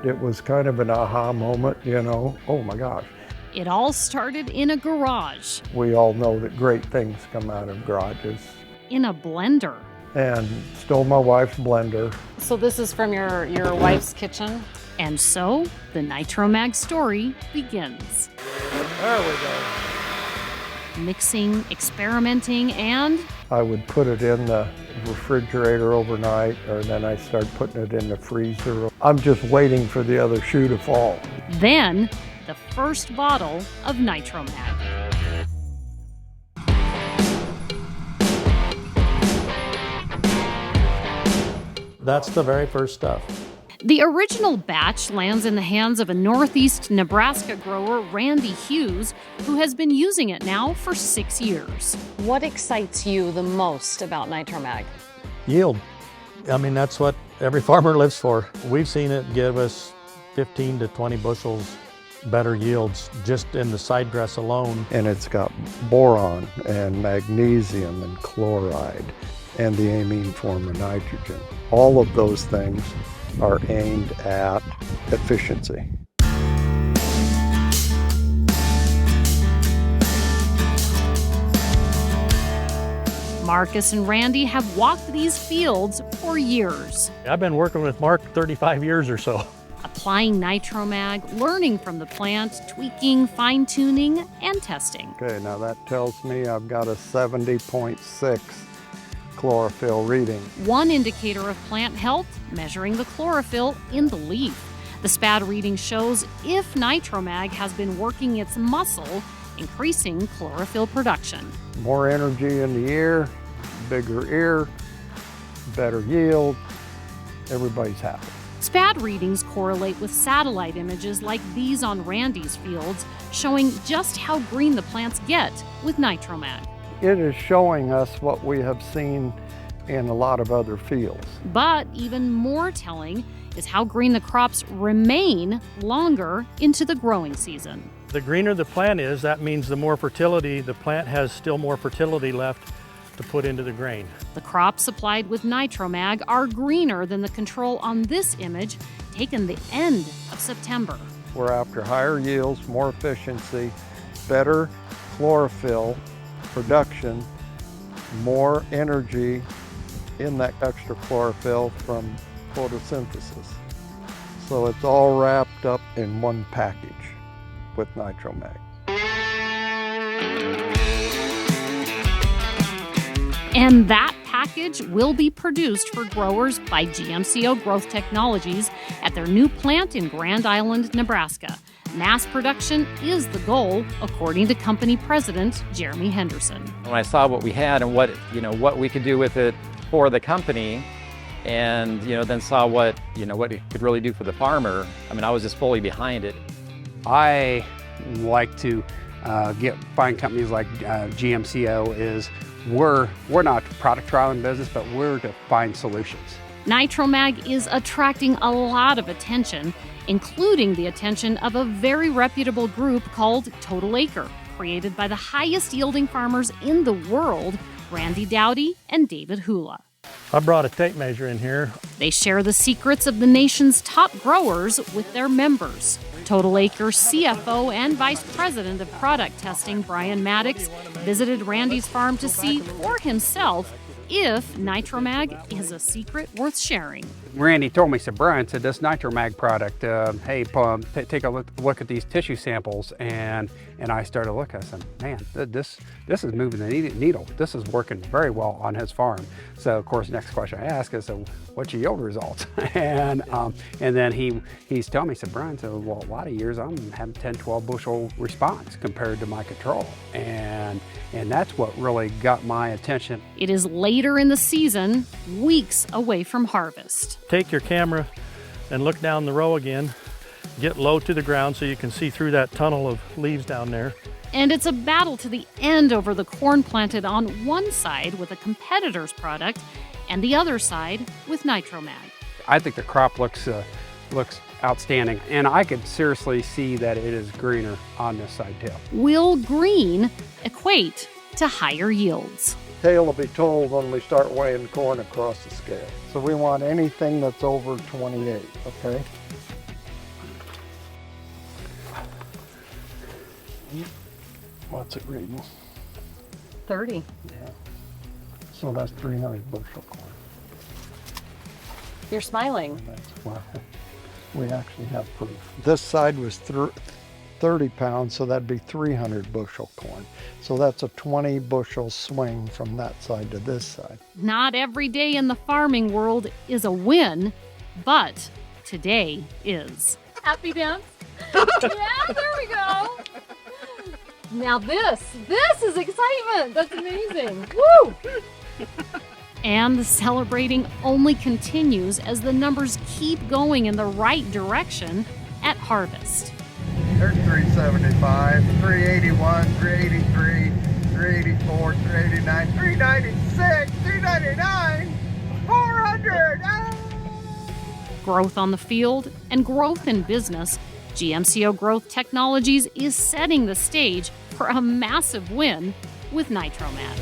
It was kind of an aha moment, oh my gosh. It all started in a garage. We all know that great things come out of garages. In a blender. And stole my wife's blender. So this is from your wife's kitchen? And so the Nitro-Mag story begins. There we go. Mixing, experimenting, and I would put it in the refrigerator overnight, or then I start putting it in the freezer. I'm just waiting for the other shoe to fall. Then the first bottle of Nitro-Mag. That's the very first stuff. The original batch lands in the hands of a Northeast Nebraska grower, Randy Hughes, who has been using it now for 6 years. What excites you the most about Nitro-Mag? Yield. I mean, that's what every farmer lives for. We've seen it give us 15 to 20 bushels better yields just in the side dress alone. And it's got boron and magnesium and chloride and the amine form of nitrogen. All of those things are aimed at efficiency. Marcus and Randy have walked these fields for years. I've been working with Mark 35 years or so. Applying Nitro-Mag, learning from the plant, tweaking, fine-tuning, and testing. Okay, now that tells me I've got a 70.6 chlorophyll reading. One indicator of plant health, measuring the chlorophyll in the leaf. The SPAD reading shows if Nitro-Mag has been working its muscle, increasing chlorophyll production. More energy in the ear, bigger ear, better yield, everybody's happy. SPAD readings correlate with satellite images like these on Randy's fields, showing just how green the plants get with Nitro-Mag. It is showing us what we have seen in a lot of other fields. But even more telling is how green the crops remain longer into the growing season. The greener the plant is, that means the more fertility, the plant has still more fertility left to put into the grain. The crops supplied with Nitro-Mag are greener than the control on this image taken the end of September. We're after higher yields, more efficiency, better chlorophyll production, more energy in that extra chlorophyll from photosynthesis. So it's all wrapped up in one package with Nitro-Mag. And that package will be produced for growers by GMCO Growth Technologies at their new plant in Grand Island, Nebraska. Mass production is the goal, according to company president Jeremy Henderson. When I saw what we had and what we could do with it for the company, and then saw what it could really do for the farmer, I mean, I was just fully behind it. I like to find companies like GMCO. Is we're not product trialing business, but we're to find solutions. Nitro-Mag is attracting a lot of attention, including the attention of a very reputable group called Total Acre, created by the highest yielding farmers in the world, Randy Dowdy and David Hula. I brought a tape measure in here. They share the secrets of the nation's top growers with their members. Total Acre CFO and Vice President of Product Testing, Brian Maddox, visited Randy's farm to see for himself if Nitro-Mag is a secret worth sharing. Randy told me, Brian said, this Nitro-Mag product, hey, take a look at these tissue samples. And I started looking, I said, man, this is moving the needle. This is working very well on his farm. So, of course, next question I ask is, so what's your yield results? and then he's telling me, Brian, well, a lot of years I'm having 10, 12 bushel response compared to my control. And that's what really got my attention. It is later in the season, weeks away from harvest. Take your camera and look down the row again. Get low to the ground so you can see through that tunnel of leaves down there. And it's a battle to the end over the corn planted on one side with a competitor's product and the other side with Nitro-Mag. I think the crop looks outstanding, and I could seriously see that it is greener on this side too. Will green equate to higher yields? Tale will be told when we start weighing corn across the scale. So we want anything that's over 28, okay? What's it reading? 30. Yeah. So that's 300 bushel corn. You're smiling. That's why we actually have proof. This side was 30 pounds, so that'd be 300 bushel corn. So that's a 20 bushel swing from that side to this side. Not every day in the farming world is a win, but today is. Happy dance? Yeah, there we go. Now this is excitement. That's amazing. Woo! And the celebrating only continues as the numbers keep going in the right direction at harvest. There's 375, 381, 383, 384, 389, 396, 399, 400! Growth on the field and growth in business, GMCO Growth Technologies is setting the stage for a massive win with Nitro-Mag.